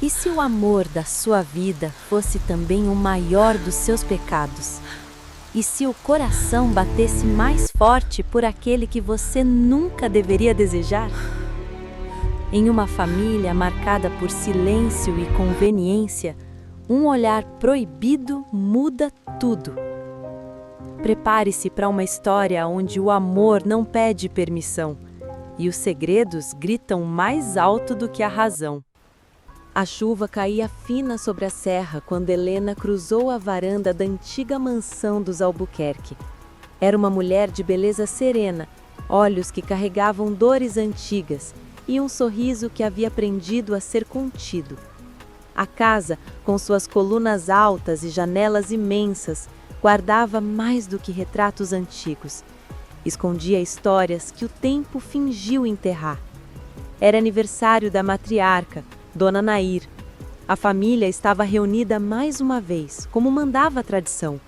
E se o amor da sua vida fosse também o maior dos seus pecados? E se o coração batesse mais forte por aquele que você nunca deveria desejar? Em uma família marcada por silêncio e conveniência, um olhar proibido muda tudo. Prepare-se para uma história onde o amor não pede permissão e os segredos gritam mais alto do que a razão. A chuva caía fina sobre a serra quando Helena cruzou a varanda da antiga mansão dos Albuquerque. Era uma mulher de beleza serena, olhos que carregavam dores antigas e um sorriso que havia aprendido a ser contido. A casa, com suas colunas altas e janelas imensas, guardava mais do que retratos antigos. Escondia histórias que o tempo fingiu enterrar. Era aniversário da matriarca, Dona Nair. A família estava reunida mais uma vez, como mandava a tradição.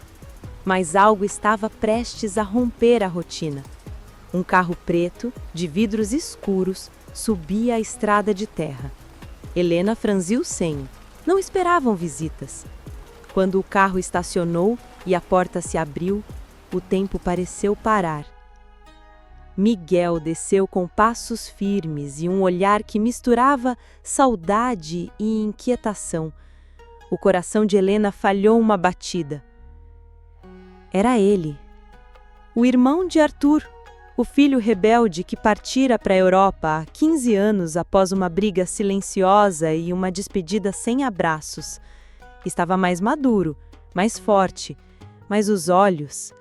Mas algo estava prestes a romper a rotina. Um carro preto, de vidros escuros, subia a estrada de terra. Helena franziu o senho. Não esperavam visitas. Quando o carro estacionou e a porta se abriu, o tempo pareceu parar. Miguel desceu com passos firmes e um olhar que misturava saudade e inquietação. O coração de Helena falhou uma batida. Era ele, o irmão de Arthur, o filho rebelde que partira para a Europa há 15 anos após uma briga silenciosa e uma despedida sem abraços. Estava mais maduro, mais forte, mas os olhos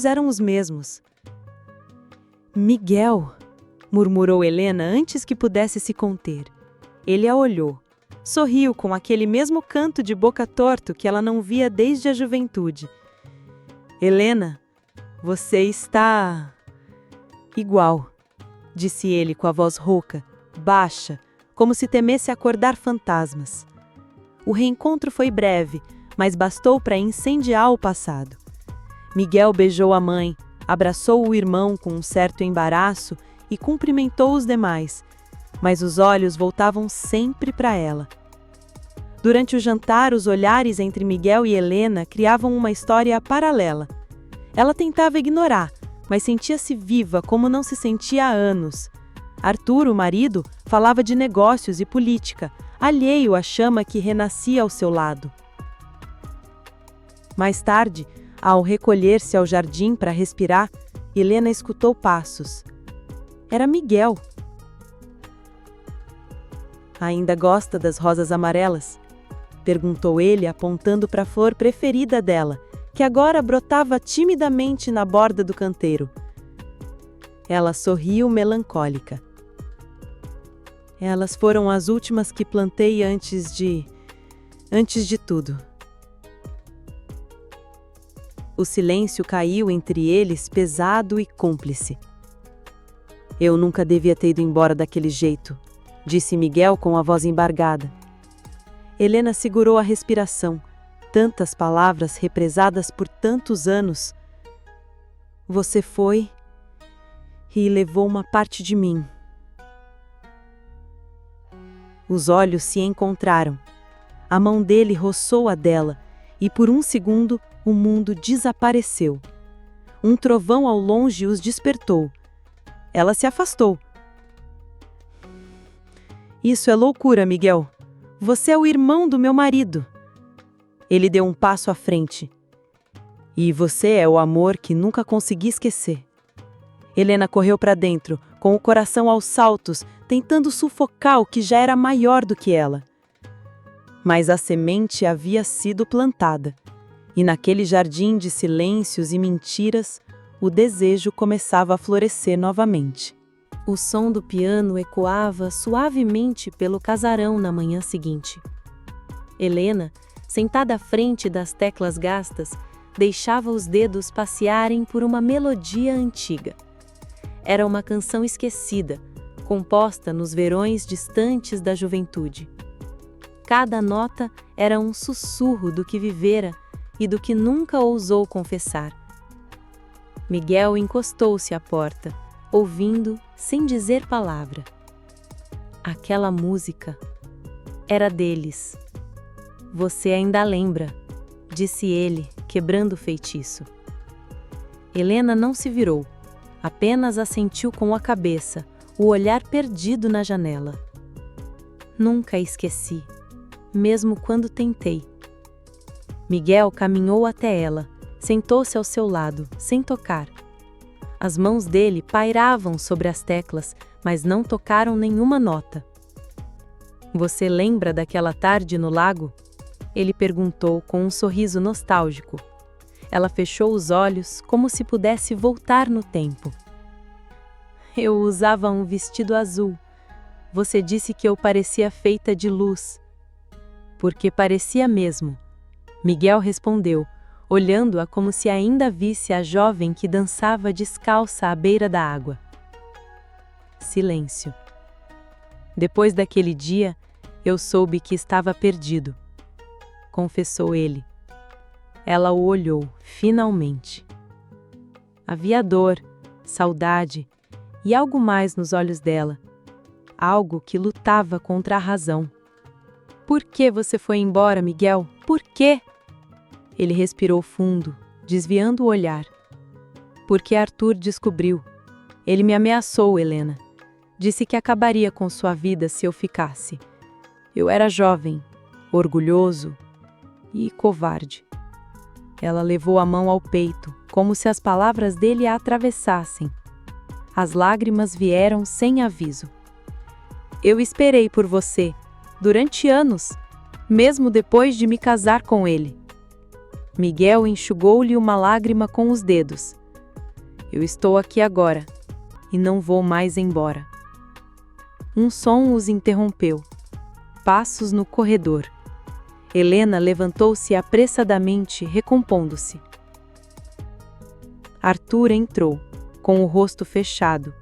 eram os mesmos. Miguel, murmurou Helena antes que pudesse se conter. Ele a olhou. Sorriu com aquele mesmo canto de boca torto que ela não via desde a juventude. Helena, você está igual, disse ele com a voz rouca, baixa, como se temesse acordar fantasmas. O reencontro foi breve, mas bastou para incendiar o passado. Miguel beijou a mãe, abraçou o irmão com um certo embaraço e cumprimentou os demais, mas os olhos voltavam sempre para ela. Durante o jantar, os olhares entre Miguel e Helena criavam uma história paralela. Ela tentava ignorar, mas sentia-se viva como não se sentia há anos. Arthur, o marido, falava de negócios e política, alheio à chama que renascia ao seu lado. Mais tarde, ao recolher-se ao jardim para respirar, Helena escutou passos. Era Miguel. Ainda gosta das rosas amarelas? Perguntou ele, apontando para a flor preferida dela, que agora brotava timidamente na borda do canteiro. Ela sorriu melancólica. Elas foram as últimas que plantei antes de tudo. O silêncio caiu entre eles, pesado e cúmplice. Eu nunca devia ter ido embora daquele jeito, disse Miguel com a voz embargada. Helena segurou a respiração. Tantas palavras represadas por tantos anos. Você foi e levou uma parte de mim. Os olhos se encontraram. A mão dele roçou a dela e por um segundo o mundo desapareceu. Um trovão ao longe os despertou. Ela se afastou. Isso é loucura, Miguel. Você é o irmão do meu marido. Ele deu um passo à frente. E você é o amor que nunca consegui esquecer. Helena correu para dentro, com o coração aos saltos, tentando sufocar o que já era maior do que ela. Mas a semente havia sido plantada. E naquele jardim de silêncios e mentiras, o desejo começava a florescer novamente. O som do piano ecoava suavemente pelo casarão na manhã seguinte. Helena, sentada à frente das teclas gastas, deixava os dedos passearem por uma melodia antiga. Era uma canção esquecida, composta nos verões distantes da juventude. Cada nota era um sussurro do que vivera e do que nunca ousou confessar. Miguel encostou-se à porta, ouvindo sem dizer palavra. Aquela música era deles. Você ainda lembra, disse ele, quebrando o feitiço. Helena não se virou, apenas assentiu com a cabeça, o olhar perdido na janela. Nunca esqueci, mesmo quando tentei. Miguel caminhou até ela, sentou-se ao seu lado, sem tocar. As mãos dele pairavam sobre as teclas, mas não tocaram nenhuma nota. Você lembra daquela tarde no lago? Ele perguntou com um sorriso nostálgico. Ela fechou os olhos como se pudesse voltar no tempo. Eu usava um vestido azul. Você disse que eu parecia feita de luz. Porque parecia mesmo. Miguel respondeu, olhando-a como se ainda visse a jovem que dançava descalça à beira da água. Silêncio. Depois daquele dia, eu soube que estava perdido, confessou ele. Ela o olhou, finalmente. Havia dor, saudade e algo mais nos olhos dela, algo que lutava contra a razão. Por que você foi embora, Miguel? Por quê? Ele respirou fundo, desviando o olhar. Porque Arthur descobriu. Ele me ameaçou, Helena. Disse que acabaria com sua vida se eu ficasse. Eu era jovem, orgulhoso e covarde. Ela levou a mão ao peito, como se as palavras dele a atravessassem. As lágrimas vieram sem aviso. Eu esperei por você, durante anos, mesmo depois de me casar com ele. Miguel enxugou-lhe uma lágrima com os dedos. Eu estou aqui agora, e não vou mais embora. Um som os interrompeu. Passos no corredor. Helena levantou-se apressadamente, recompondo-se. Arthur entrou, com o rosto fechado.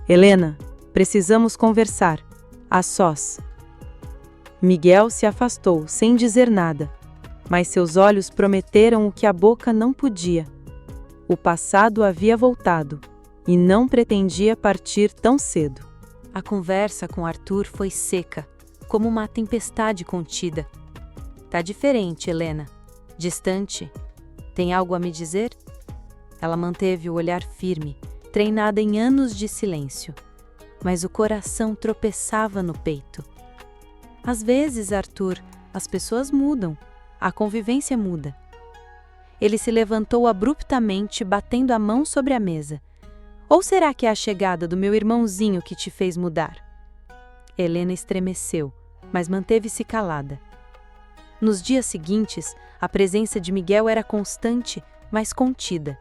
Helena, precisamos conversar, a sós. Miguel se afastou, sem dizer nada, mas seus olhos prometeram o que a boca não podia. O passado havia voltado, e não pretendia partir tão cedo. A conversa com Arthur foi seca, como uma tempestade contida. Tá diferente, Helena. Distante. Tem algo a me dizer? Ela manteve o olhar firme, treinada em anos de silêncio. Mas o coração tropeçava no peito. Às vezes, Arthur, as pessoas mudam. A convivência muda. Ele se levantou abruptamente, batendo a mão sobre a mesa. Ou será que é a chegada do meu irmãozinho que te fez mudar? Helena estremeceu, mas manteve-se calada. Nos dias seguintes, a presença de Miguel era constante, mas contida.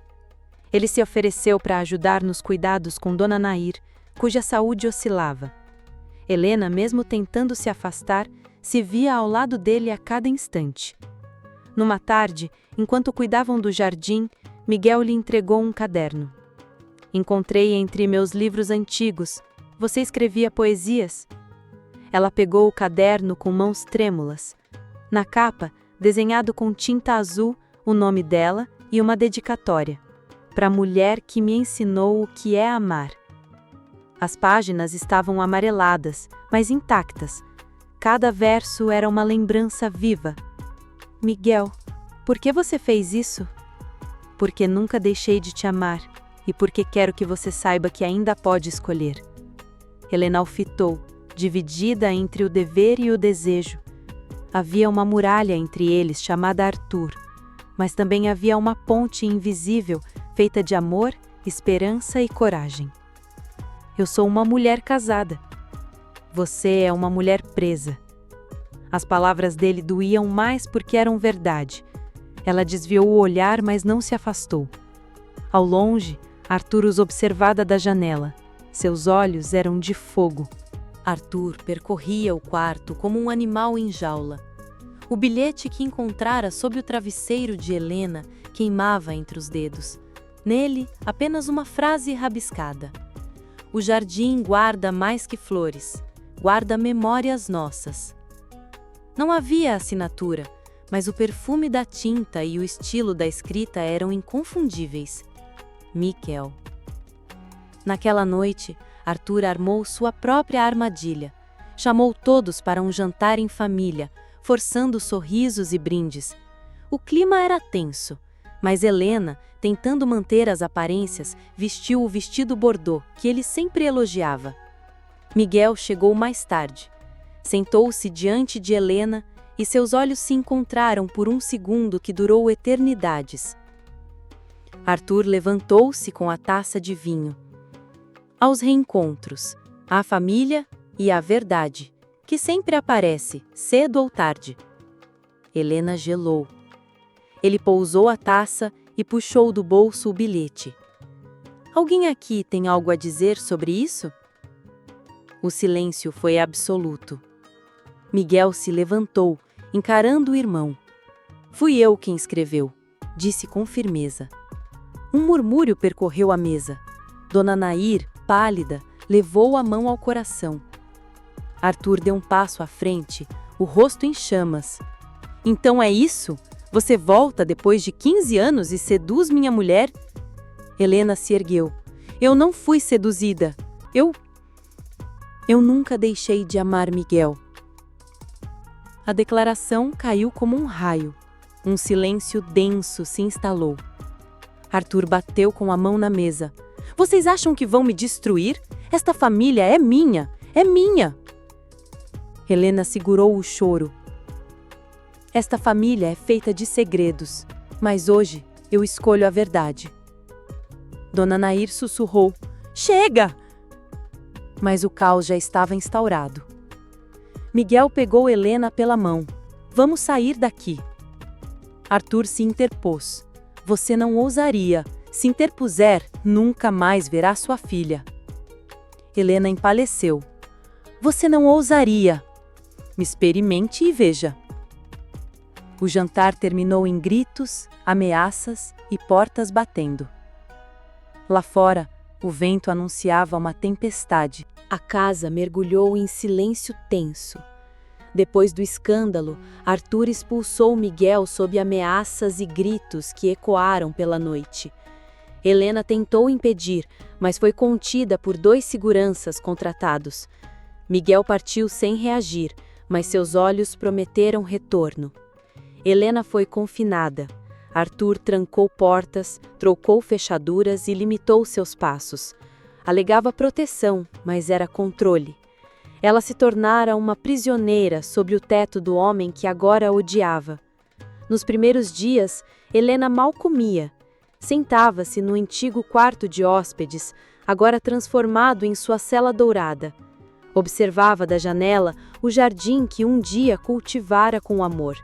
Ele se ofereceu para ajudar nos cuidados com Dona Nair, cuja saúde oscilava. Helena, mesmo tentando se afastar, se via ao lado dele a cada instante. Numa tarde, enquanto cuidavam do jardim, Miguel lhe entregou um caderno. Encontrei entre meus livros antigos. Você escrevia poesias? Ela pegou o caderno com mãos trêmulas. Na capa, desenhado com tinta azul, o nome dela e uma dedicatória. Para a mulher que me ensinou o que é amar. As páginas estavam amareladas, mas intactas. Cada verso era uma lembrança viva. Miguel, por que você fez isso? Porque nunca deixei de te amar e porque quero que você saiba que ainda pode escolher. Helena o fitou, dividida entre o dever e o desejo. Havia uma muralha entre eles chamada Arthur, mas também havia uma ponte invisível feita de amor, esperança e coragem. Eu sou uma mulher casada. Você é uma mulher presa. As palavras dele doíam mais porque eram verdade. Ela desviou o olhar, mas não se afastou. Ao longe, Arthur os observava da janela. Seus olhos eram de fogo. Arthur percorria o quarto como um animal em jaula. O bilhete que encontrara sob o travesseiro de Helena queimava entre os dedos. Nele, apenas uma frase rabiscada. O jardim guarda mais que flores, guarda memórias nossas. Não havia assinatura, mas o perfume da tinta e o estilo da escrita eram inconfundíveis. Miguel. Naquela noite, Arthur armou sua própria armadilha. Chamou todos para um jantar em família, forçando sorrisos e brindes. O clima era tenso, mas Helena, tentando manter as aparências, vestiu o vestido bordô que ele sempre elogiava. Miguel chegou mais tarde. Sentou-se diante de Helena e seus olhos se encontraram por um segundo que durou eternidades. Arthur levantou-se com a taça de vinho. Aos reencontros, à família e à verdade, que sempre aparece, cedo ou tarde. Helena gelou. Ele pousou a taça e puxou do bolso o bilhete. Alguém aqui tem algo a dizer sobre isso? O silêncio foi absoluto. Miguel se levantou, encarando o irmão. Fui eu quem escreveu, disse com firmeza. Um murmúrio percorreu a mesa. Dona Nair, pálida, levou a mão ao coração. Arthur deu um passo à frente, o rosto em chamas. Então é isso? Você volta depois de 15 anos e seduz minha mulher? Helena se ergueu. Eu não fui seduzida. Eu nunca deixei de amar Miguel. A declaração caiu como um raio. Um silêncio denso se instalou. Arthur bateu com a mão na mesa. Vocês acham que vão me destruir? Esta família é minha! É minha! Helena segurou o choro. Esta família é feita de segredos, mas hoje eu escolho a verdade. Dona Nair sussurrou. Chega! Mas o caos já estava instaurado. Miguel pegou Helena pela mão. Vamos sair daqui. Arthur se interpôs. Você não ousaria. Se interpuser, nunca mais verá sua filha. Helena empalideceu. Você não ousaria. Me experimente e veja. O jantar terminou em gritos, ameaças e portas batendo. Lá fora, o vento anunciava uma tempestade. A casa mergulhou em silêncio tenso. Depois do escândalo, Arthur expulsou Miguel sob ameaças e gritos que ecoaram pela noite. Helena tentou impedir, mas foi contida por 2 seguranças contratados. Miguel partiu sem reagir, mas seus olhos prometeram retorno. Helena foi confinada. Arthur trancou portas, trocou fechaduras e limitou seus passos. Alegava proteção, mas era controle. Ela se tornara uma prisioneira sob o teto do homem que agora a odiava. Nos primeiros dias, Helena mal comia. Sentava-se no antigo quarto de hóspedes, agora transformado em sua cela dourada. Observava da janela o jardim que um dia cultivara com amor.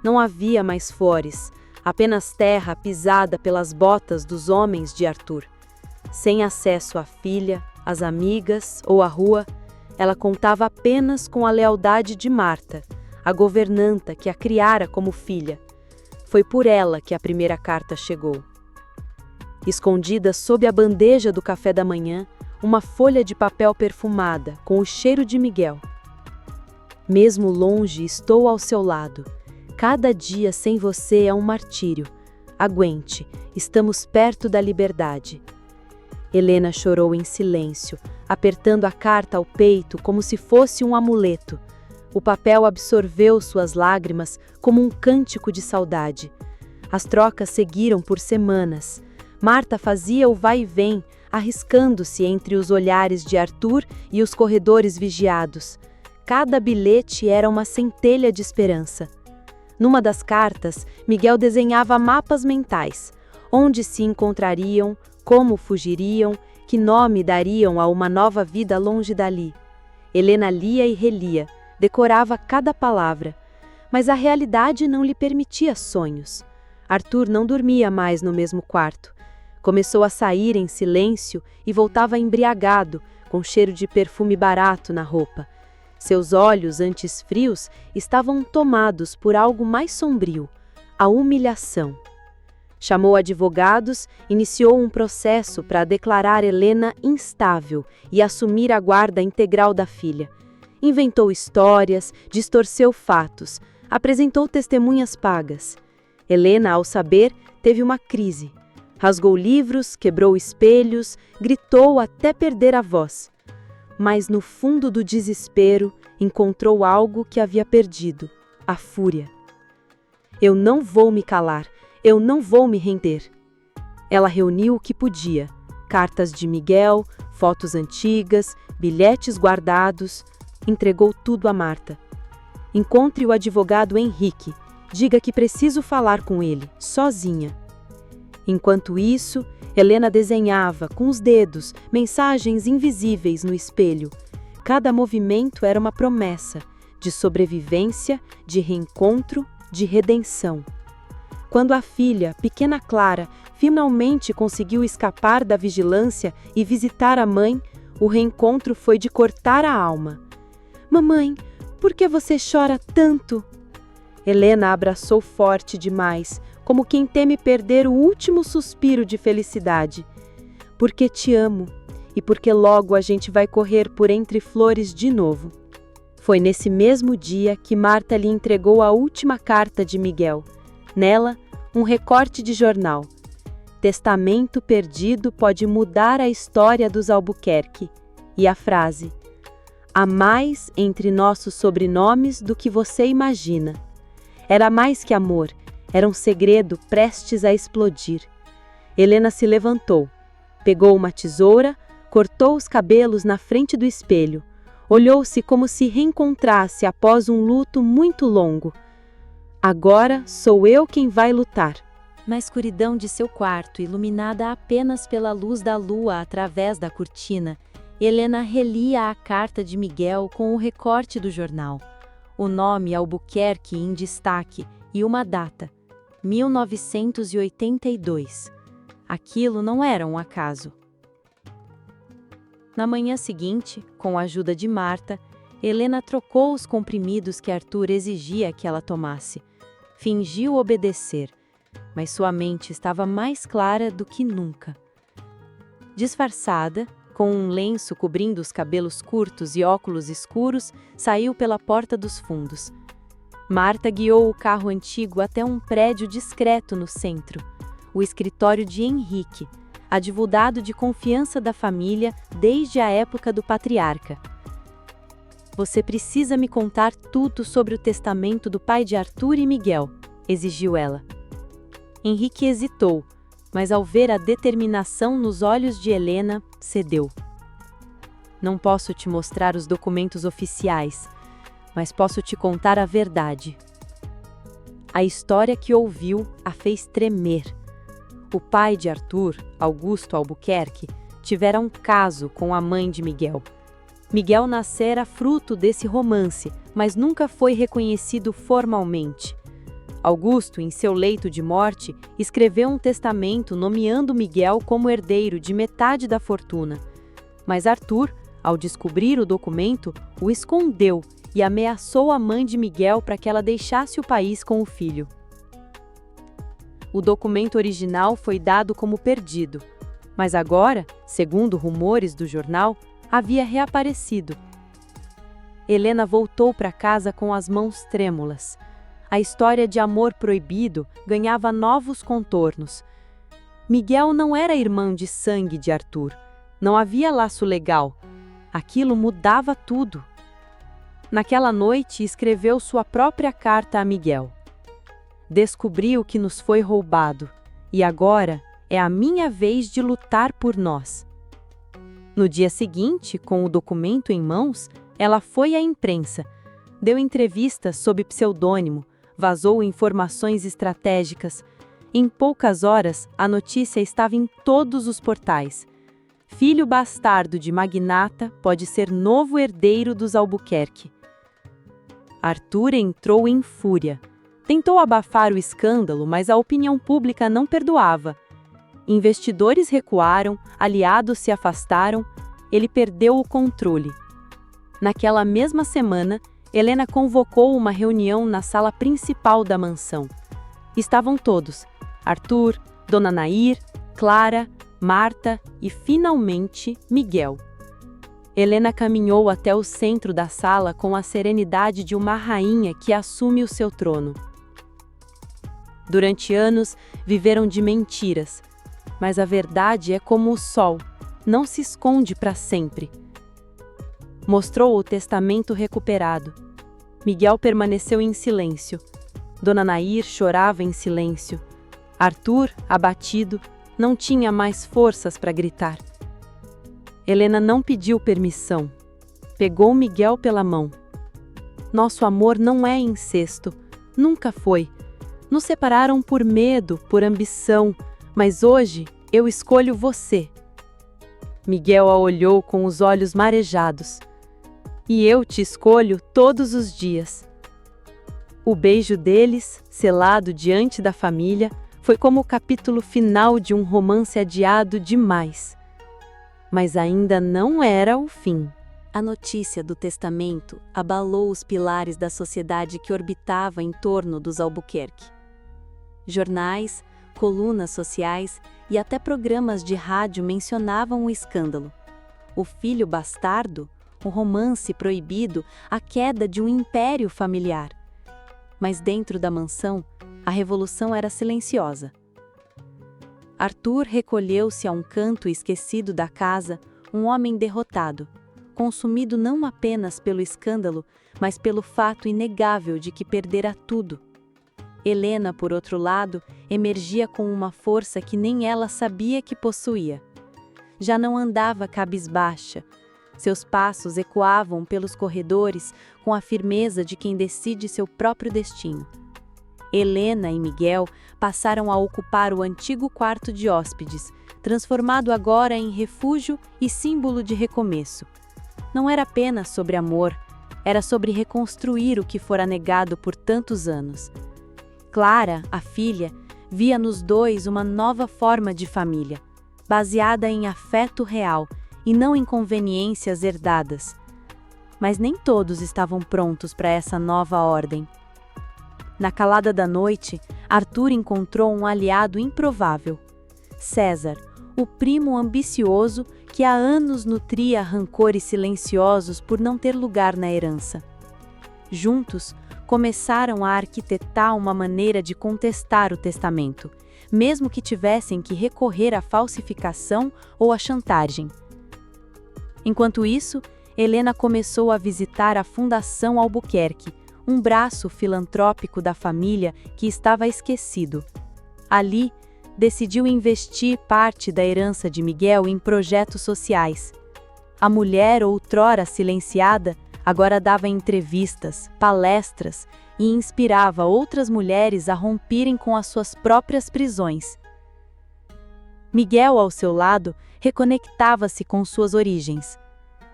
Não havia mais flores, apenas terra pisada pelas botas dos homens de Arthur. Sem acesso à filha, às amigas ou à rua, ela contava apenas com a lealdade de Marta, a governanta que a criara como filha. Foi por ela que a primeira carta chegou. Escondida sob a bandeja do café da manhã, uma folha de papel perfumada, com o cheiro de Miguel. Mesmo longe, estou ao seu lado. Cada dia sem você é um martírio. Aguente, estamos perto da liberdade. Helena chorou em silêncio, apertando a carta ao peito como se fosse um amuleto. O papel absorveu suas lágrimas como um cântico de saudade. As trocas seguiram por semanas. Marta fazia o vai e vem, arriscando-se entre os olhares de Arthur e os corredores vigiados. Cada bilhete era uma centelha de esperança. Numa das cartas, Miguel desenhava mapas mentais, onde se encontrariam, como fugiriam, que nome dariam a uma nova vida longe dali. Helena lia e relia, decorava cada palavra, mas a realidade não lhe permitia sonhos. Arthur não dormia mais no mesmo quarto. Começou a sair em silêncio e voltava embriagado, com cheiro de perfume barato na roupa. Seus olhos, antes frios, estavam tomados por algo mais sombrio, a humilhação. Chamou advogados, iniciou um processo para declarar Helena instável e assumir a guarda integral da filha. Inventou histórias, distorceu fatos, apresentou testemunhas pagas. Helena, ao saber, teve uma crise. Rasgou livros, quebrou espelhos, gritou até perder a voz. Mas no fundo do desespero, encontrou algo que havia perdido: a fúria. Eu não vou me calar, eu não vou me render. Ela reuniu o que podia: cartas de Miguel, fotos antigas, bilhetes guardados. Entregou tudo a Marta. Encontre o advogado Henrique. Diga que preciso falar com ele, sozinha. Enquanto isso, Helena desenhava, com os dedos, mensagens invisíveis no espelho. Cada movimento era uma promessa de sobrevivência, de reencontro, de redenção. Quando a filha, pequena Clara, finalmente conseguiu escapar da vigilância e visitar a mãe, o reencontro foi de cortar a alma. Mamãe, por que você chora tanto? Helena a abraçou forte demais, como quem teme perder o último suspiro de felicidade. Porque te amo, e porque logo a gente vai correr por entre flores de novo. Foi nesse mesmo dia que Marta lhe entregou a última carta de Miguel. Nela, um recorte de jornal. Testamento perdido pode mudar a história dos Albuquerque. E a frase: há mais entre nossos sobrenomes do que você imagina. Era mais que amor, era um segredo prestes a explodir. Helena se levantou, pegou uma tesoura, cortou os cabelos na frente do espelho, olhou-se como se reencontrasse após um luto muito longo. Agora sou eu quem vai lutar. Na escuridão de seu quarto, iluminada apenas pela luz da lua através da cortina, Helena relia a carta de Miguel com o recorte do jornal. O nome Albuquerque em destaque e uma data: 1982. Aquilo não era um acaso. Na manhã seguinte, com a ajuda de Marta, Helena trocou os comprimidos que Arthur exigia que ela tomasse. Fingiu obedecer, mas sua mente estava mais clara do que nunca. Disfarçada, com um lenço cobrindo os cabelos curtos e óculos escuros, saiu pela porta dos fundos. Marta guiou o carro antigo até um prédio discreto no centro, o escritório de Henrique, advogado de confiança da família desde a época do patriarca. Você precisa me contar tudo sobre o testamento do pai de Arthur e Miguel, exigiu ela. Henrique hesitou, mas ao ver a determinação nos olhos de Helena, cedeu. Não posso te mostrar os documentos oficiais, mas posso te contar a verdade. A história que ouviu a fez tremer. O pai de Arthur, Augusto Albuquerque, tivera um caso com a mãe de Miguel. Miguel nascera fruto desse romance, mas nunca foi reconhecido formalmente. Augusto, em seu leito de morte, escreveu um testamento nomeando Miguel como herdeiro de metade da fortuna. Mas Arthur, ao descobrir o documento, o escondeu e ameaçou a mãe de Miguel para que ela deixasse o país com o filho. O documento original foi dado como perdido, mas agora, segundo rumores do jornal, havia reaparecido. Helena voltou para casa com as mãos trêmulas. A história de amor proibido ganhava novos contornos. Miguel não era irmão de sangue de Arthur. Não havia laço legal. Aquilo mudava tudo. Naquela noite, escreveu sua própria carta a Miguel. Descobri o que nos foi roubado, e agora é a minha vez de lutar por nós. No dia seguinte, com o documento em mãos, ela foi à imprensa, deu entrevistas sob pseudônimo, vazou informações estratégicas. Em poucas horas, a notícia estava em todos os portais. Filho bastardo de magnata pode ser novo herdeiro dos Albuquerque. Arthur entrou em fúria. Tentou abafar o escândalo, mas a opinião pública não perdoava. Investidores recuaram, aliados se afastaram, ele perdeu o controle. Naquela mesma semana, Helena convocou uma reunião na sala principal da mansão. Estavam todos: Arthur, Dona Nair, Clara, Marta e, finalmente, Miguel. Helena caminhou até o centro da sala com a serenidade de uma rainha que assume o seu trono. Durante anos, viveram de mentiras, mas a verdade é como o sol, não se esconde para sempre. Mostrou o testamento recuperado. Miguel permaneceu em silêncio. Dona Nair chorava em silêncio. Arthur, abatido, não tinha mais forças para gritar. Helena não pediu permissão. Pegou Miguel pela mão. Nosso amor não é incesto. Nunca foi. Nos separaram por medo, por ambição, mas hoje eu escolho você. Miguel a olhou com os olhos marejados. E eu te escolho todos os dias. O beijo deles, selado diante da família, foi como o capítulo final de um romance adiado demais. Mas ainda não era o fim. A notícia do testamento abalou os pilares da sociedade que orbitava em torno dos Albuquerque. Jornais, colunas sociais e até programas de rádio mencionavam o escândalo. O filho bastardo, o romance proibido, a queda de um império familiar. Mas dentro da mansão, a revolução era silenciosa. Arthur recolheu-se a um canto esquecido da casa, um homem derrotado, consumido não apenas pelo escândalo, mas pelo fato inegável de que perdera tudo. Helena, por outro lado, emergia com uma força que nem ela sabia que possuía. Já não andava cabisbaixa. Seus passos ecoavam pelos corredores com a firmeza de quem decide seu próprio destino. Helena e Miguel passaram a ocupar o antigo quarto de hóspedes, transformado agora em refúgio e símbolo de recomeço. Não era apenas sobre amor, era sobre reconstruir o que fora negado por tantos anos. Clara, a filha, via nos dois uma nova forma de família, baseada em afeto real e não em conveniências herdadas. Mas nem todos estavam prontos para essa nova ordem. Na calada da noite, Arthur encontrou um aliado improvável. César, o primo ambicioso que há anos nutria rancores silenciosos por não ter lugar na herança. Juntos, começaram a arquitetar uma maneira de contestar o testamento, mesmo que tivessem que recorrer à falsificação ou à chantagem. Enquanto isso, Helena começou a visitar a Fundação Albuquerque, um braço filantrópico da família que estava esquecido. Ali, decidiu investir parte da herança de Miguel em projetos sociais. A mulher outrora silenciada agora dava entrevistas, palestras e inspirava outras mulheres a romperem com as suas próprias prisões. Miguel, ao seu lado, reconectava-se com suas origens.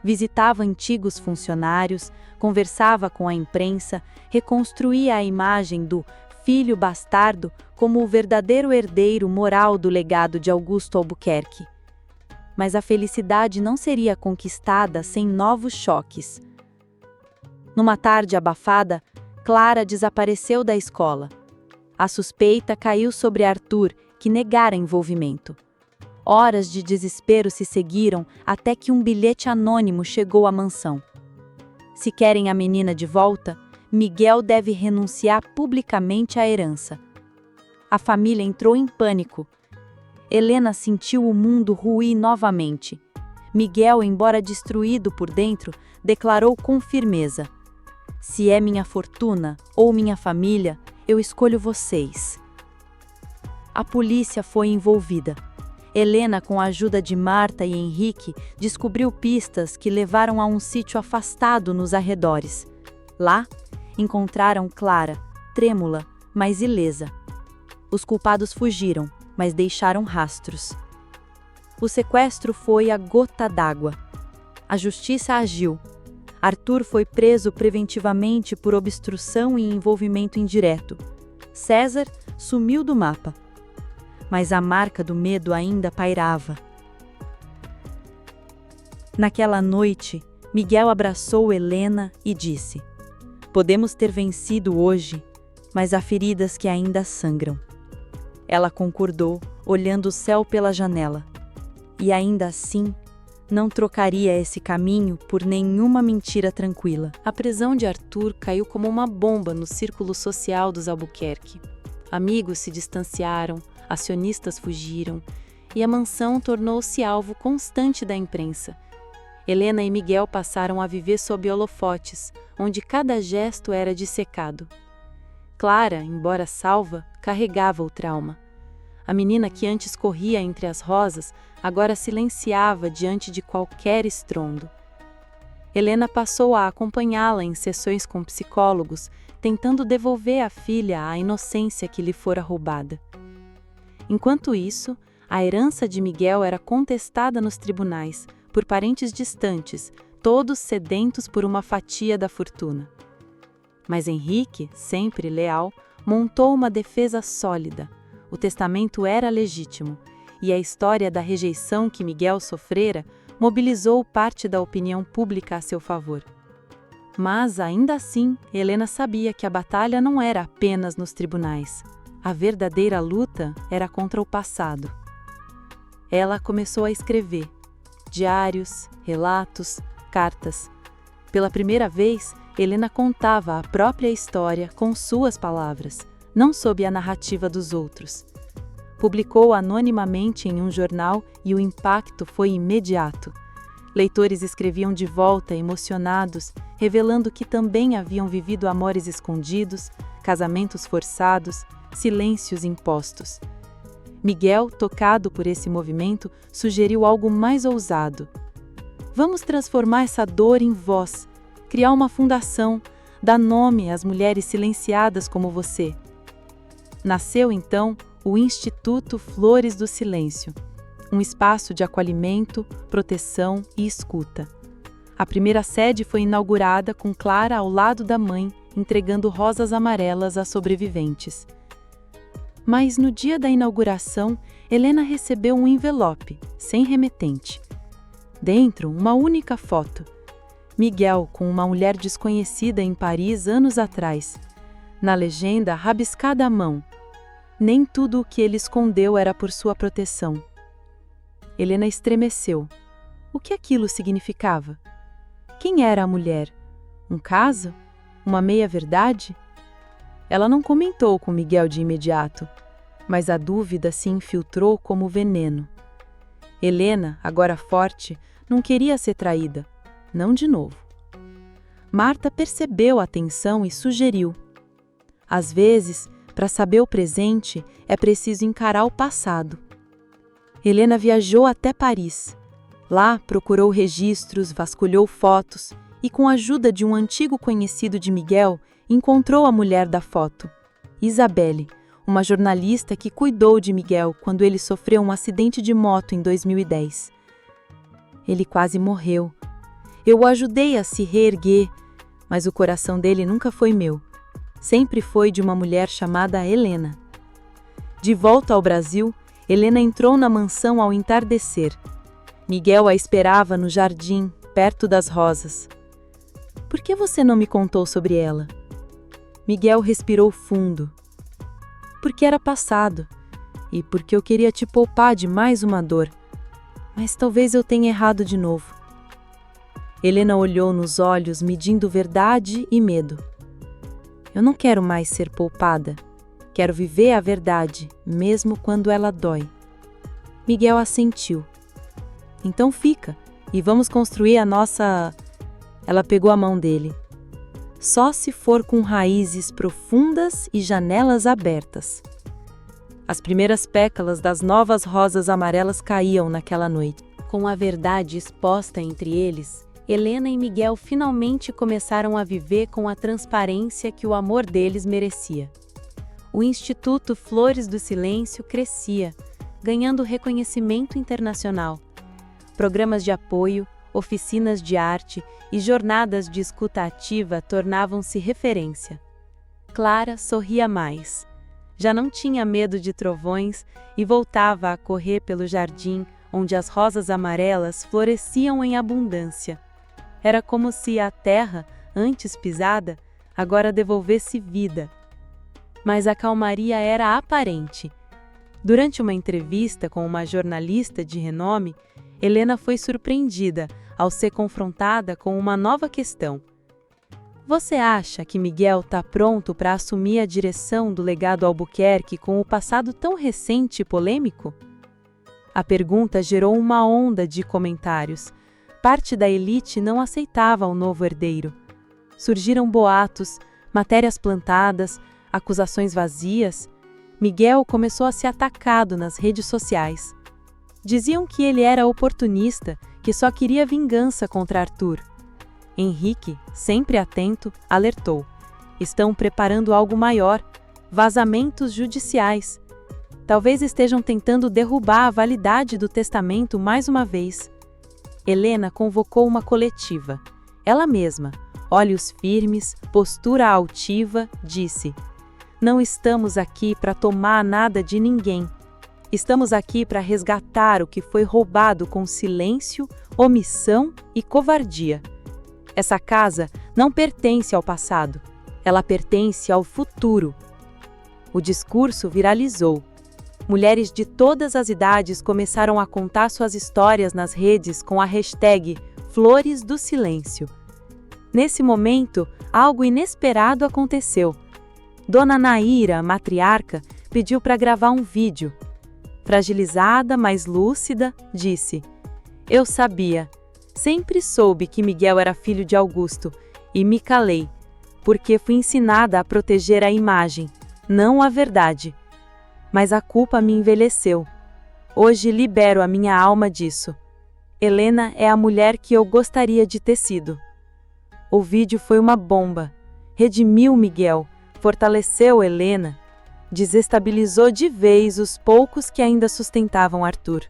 Visitava antigos funcionários, conversava com a imprensa, reconstruía a imagem do filho bastardo como o verdadeiro herdeiro moral do legado de Augusto Albuquerque. Mas a felicidade não seria conquistada sem novos choques. Numa tarde abafada, Clara desapareceu da escola. A suspeita caiu sobre Arthur, que negara envolvimento. Horas de desespero se seguiram até que um bilhete anônimo chegou à mansão. Se querem a menina de volta, Miguel deve renunciar publicamente à herança. A família entrou em pânico. Helena sentiu o mundo ruir novamente. Miguel, embora destruído por dentro, declarou com firmeza: "Se é minha fortuna ou minha família, eu escolho vocês." A polícia foi envolvida. Helena, com a ajuda de Marta e Henrique, descobriu pistas que levaram a um sítio afastado nos arredores. Lá, encontraram Clara, trêmula, mas ilesa. Os culpados fugiram, mas deixaram rastros. O sequestro foi a gota d'água. A justiça agiu. Arthur foi preso preventivamente por obstrução e envolvimento indireto. César sumiu do mapa. Mas a marca do medo ainda pairava. Naquela noite, Miguel abraçou Helena e disse: "Podemos ter vencido hoje, mas há feridas que ainda sangram." Ela concordou, olhando o céu pela janela. E ainda assim, não trocaria esse caminho por nenhuma mentira tranquila. A prisão de Arthur caiu como uma bomba no círculo social dos Albuquerque. Amigos se distanciaram, acionistas fugiram, e a mansão tornou-se alvo constante da imprensa. Helena e Miguel passaram a viver sob holofotes, onde cada gesto era dissecado. Clara, embora salva, carregava o trauma. A menina que antes corria entre as rosas, agora silenciava diante de qualquer estrondo. Helena passou a acompanhá-la em sessões com psicólogos, tentando devolver à filha a inocência que lhe fora roubada. Enquanto isso, a herança de Miguel era contestada nos tribunais, por parentes distantes, todos sedentos por uma fatia da fortuna. Mas Henrique, sempre leal, montou uma defesa sólida. O testamento era legítimo, e a história da rejeição que Miguel sofrera mobilizou parte da opinião pública a seu favor. Mas, ainda assim, Helena sabia que a batalha não era apenas nos tribunais. A verdadeira luta era contra o passado. Ela começou a escrever diários, relatos, cartas. Pela primeira vez, Helena contava a própria história com suas palavras, não sob a narrativa dos outros. Publicou anonimamente em um jornal e o impacto foi imediato. Leitores escreviam de volta emocionados, revelando que também haviam vivido amores escondidos, casamentos forçados, silêncios impostos. Miguel, tocado por esse movimento, sugeriu algo mais ousado. Vamos transformar essa dor em voz, criar uma fundação, dar nome às mulheres silenciadas como você. Nasceu, então, o Instituto Flores do Silêncio, um espaço de acolhimento, proteção e escuta. A primeira sede foi inaugurada com Clara ao lado da mãe, entregando rosas amarelas a sobreviventes. Mas no dia da inauguração, Helena recebeu um envelope, sem remetente. Dentro, uma única foto. Miguel com uma mulher desconhecida em Paris anos atrás. Na legenda, rabiscada à mão. Nem tudo o que ele escondeu era por sua proteção. Helena estremeceu. O que aquilo significava? Quem era a mulher? Um caso? Uma meia-verdade? Ela não comentou com Miguel de imediato, mas a dúvida se infiltrou como veneno. Helena, agora forte, não queria ser traída. Não de novo. Marta percebeu a tensão e sugeriu. Às vezes, para saber o presente, é preciso encarar o passado. Helena viajou até Paris. Lá, procurou registros, vasculhou fotos e, com a ajuda de um antigo conhecido de Miguel, encontrou a mulher da foto, Isabelle, uma jornalista que cuidou de Miguel quando ele sofreu um acidente de moto em 2010. Ele quase morreu. Eu o ajudei a se reerguer, mas o coração dele nunca foi meu. Sempre foi de uma mulher chamada Helena. De volta ao Brasil, Helena entrou na mansão ao entardecer. Miguel a esperava no jardim, perto das rosas. Por que você não me contou sobre ela? Miguel respirou fundo. Porque era passado, e porque eu queria te poupar de mais uma dor. Mas talvez eu tenha errado de novo. Helena olhou nos olhos, medindo verdade e medo. Eu não quero mais ser poupada. Quero viver a verdade, mesmo quando ela dói. Miguel assentiu. Então fica, e vamos construir a nossa... Ela pegou a mão dele. Só se for com raízes profundas e janelas abertas. As primeiras pétalas das novas rosas amarelas caíam naquela noite. Com a verdade exposta entre eles, Helena e Miguel finalmente começaram a viver com a transparência que o amor deles merecia. O Instituto Flores do Silêncio crescia, ganhando reconhecimento internacional. Programas de apoio, oficinas de arte e jornadas de escuta ativa tornavam-se referência. Clara sorria mais. Já não tinha medo de trovões e voltava a correr pelo jardim, onde as rosas amarelas floresciam em abundância. Era como se a terra, antes pisada, agora devolvesse vida. Mas a calmaria era aparente. Durante uma entrevista com uma jornalista de renome, Helena foi surpreendida ao ser confrontada com uma nova questão. Você acha que Miguel está pronto para assumir a direção do legado Albuquerque com o passado tão recente e polêmico? A pergunta gerou uma onda de comentários. Parte da elite não aceitava o novo herdeiro. Surgiram boatos, matérias plantadas, acusações vazias. Miguel começou a ser atacado nas redes sociais. Diziam que ele era oportunista, que só queria vingança contra Arthur. Henrique, sempre atento, alertou: estão preparando algo maior, vazamentos judiciais. Talvez estejam tentando derrubar a validade do testamento mais uma vez. Helena convocou uma coletiva. Ela mesma, olhos firmes, postura altiva, disse: não estamos aqui para tomar nada de ninguém. Estamos aqui para resgatar o que foi roubado com silêncio, omissão e covardia. Essa casa não pertence ao passado, ela pertence ao futuro. O discurso viralizou. Mulheres de todas as idades começaram a contar suas histórias nas redes com a hashtag Flores do Silêncio. Nesse momento, algo inesperado aconteceu. Dona Naíra, a matriarca, pediu para gravar um vídeo. Fragilizada, mas lúcida, disse: eu sabia, sempre soube que Miguel era filho de Augusto, e me calei, porque fui ensinada a proteger a imagem, não a verdade. Mas a culpa me envelheceu. Hoje libero a minha alma disso. Helena é a mulher que eu gostaria de ter sido. O vídeo foi uma bomba. Redimiu Miguel, fortaleceu Helena, desestabilizou de vez os poucos que ainda sustentavam Arthur.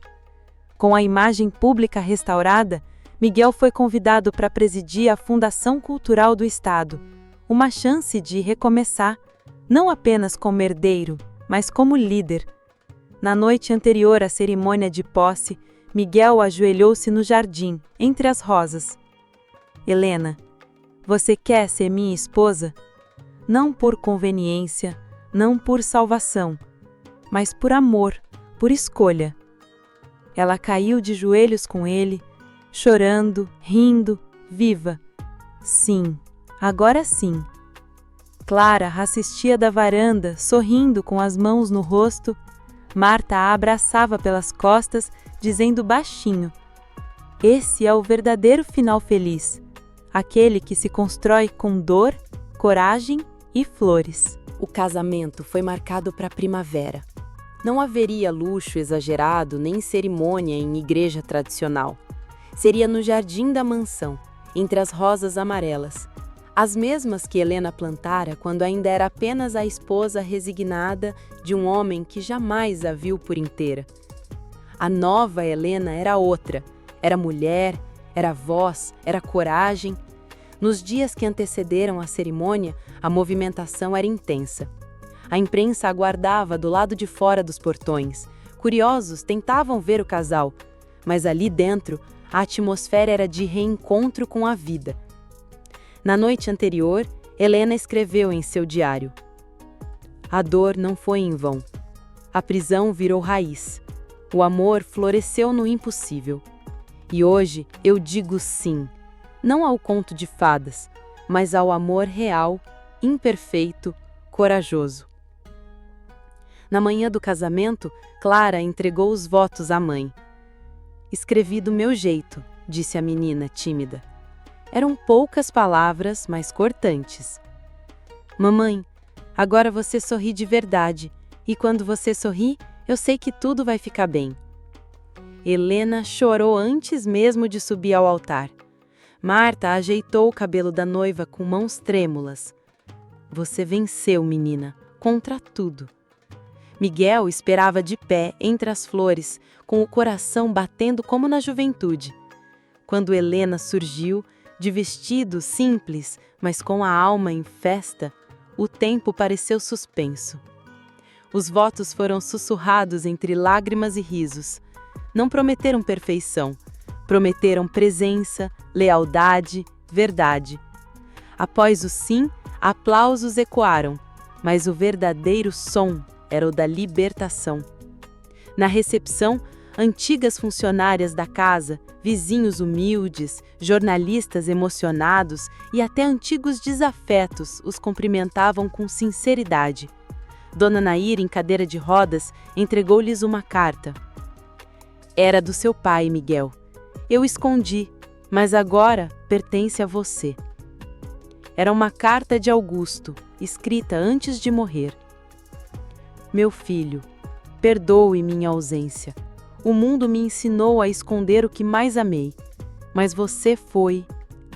Com a imagem pública restaurada, Miguel foi convidado para presidir a Fundação Cultural do Estado, uma chance de recomeçar, não apenas como herdeiro, mas como líder. Na noite anterior à cerimônia de posse, Miguel ajoelhou-se no jardim, entre as rosas. Helena, você quer ser minha esposa? Não por conveniência, não por salvação, mas por amor, por escolha. Ela caiu de joelhos com ele, chorando, rindo, viva. Sim, agora sim. Clara assistia da varanda, sorrindo com as mãos no rosto. Marta a abraçava pelas costas, dizendo baixinho: esse é o verdadeiro final feliz, aquele que se constrói com dor, coragem e flores. O casamento foi marcado para a primavera. Não haveria luxo exagerado nem cerimônia em igreja tradicional. Seria no jardim da mansão, entre as rosas amarelas, as mesmas que Helena plantara quando ainda era apenas a esposa resignada de um homem que jamais a viu por inteira. A nova Helena era outra, era mulher, era voz, era coragem. Nos dias que antecederam a cerimônia, a movimentação era intensa. A imprensa aguardava do lado de fora dos portões. Curiosos tentavam ver o casal, mas ali dentro, a atmosfera era de reencontro com a vida. Na noite anterior, Helena escreveu em seu diário: a dor não foi em vão. A prisão virou raiz. O amor floresceu no impossível. E hoje eu digo sim, não ao conto de fadas, mas ao amor real, imperfeito, corajoso. Na manhã do casamento, Clara entregou os votos à mãe. Escrevi do meu jeito, disse a menina tímida. Eram poucas palavras, mas cortantes. Mamãe, agora você sorri de verdade, e quando você sorri, eu sei que tudo vai ficar bem. Helena chorou antes mesmo de subir ao altar. Marta ajeitou o cabelo da noiva com mãos trêmulas. Você venceu, menina, contra tudo. Miguel esperava de pé entre as flores, com o coração batendo como na juventude. Quando Helena surgiu, de vestido simples, mas com a alma em festa, o tempo pareceu suspenso. Os votos foram sussurrados entre lágrimas e risos. Não prometeram perfeição, prometeram presença, lealdade, verdade. Após o sim, aplausos ecoaram, mas o verdadeiro som era o da libertação. Na recepção, antigas funcionárias da casa, vizinhos humildes, jornalistas emocionados e até antigos desafetos os cumprimentavam com sinceridade. Dona Naíra, em cadeira de rodas, entregou-lhes uma carta. Era do seu pai, Miguel. Eu escondi, mas agora pertence a você. Era uma carta de Augusto, escrita antes de morrer. Meu filho, perdoe minha ausência. O mundo me ensinou a esconder o que mais amei, mas você foi,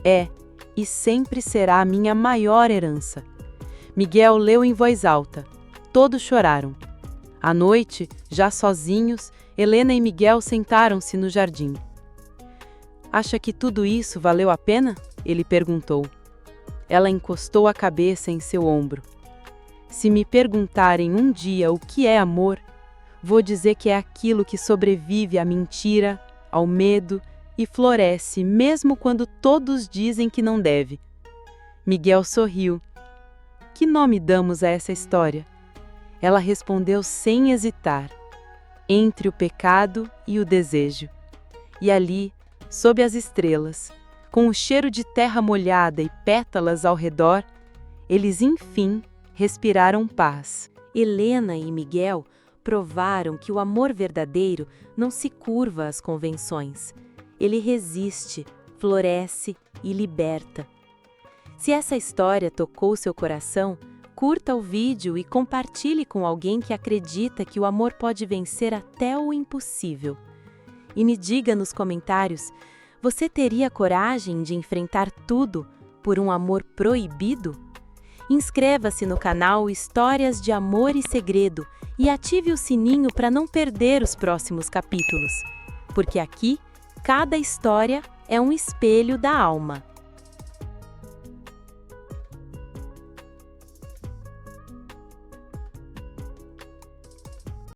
é e sempre será a minha maior herança. Miguel leu em voz alta. Todos choraram. À noite, já sozinhos, Helena e Miguel sentaram-se no jardim. Acha que tudo isso valeu a pena? Ele perguntou. Ela encostou a cabeça em seu ombro. Se me perguntarem um dia o que é amor, vou dizer que é aquilo que sobrevive à mentira, ao medo e floresce mesmo quando todos dizem que não deve. Miguel sorriu. Que nome damos a essa história? Ela respondeu sem hesitar. Entre o pecado e o desejo. E ali, sob as estrelas, com o cheiro de terra molhada e pétalas ao redor, eles enfim respiraram paz. Helena e Miguel provaram que o amor verdadeiro não se curva às convenções. Ele resiste, floresce e liberta. Se essa história tocou seu coração, curta o vídeo e compartilhe com alguém que acredita que o amor pode vencer até o impossível. E me diga nos comentários, você teria coragem de enfrentar tudo por um amor proibido? Inscreva-se no canal Histórias de Amor e Segredo e ative o sininho para não perder os próximos capítulos, porque aqui, cada história é um espelho da alma.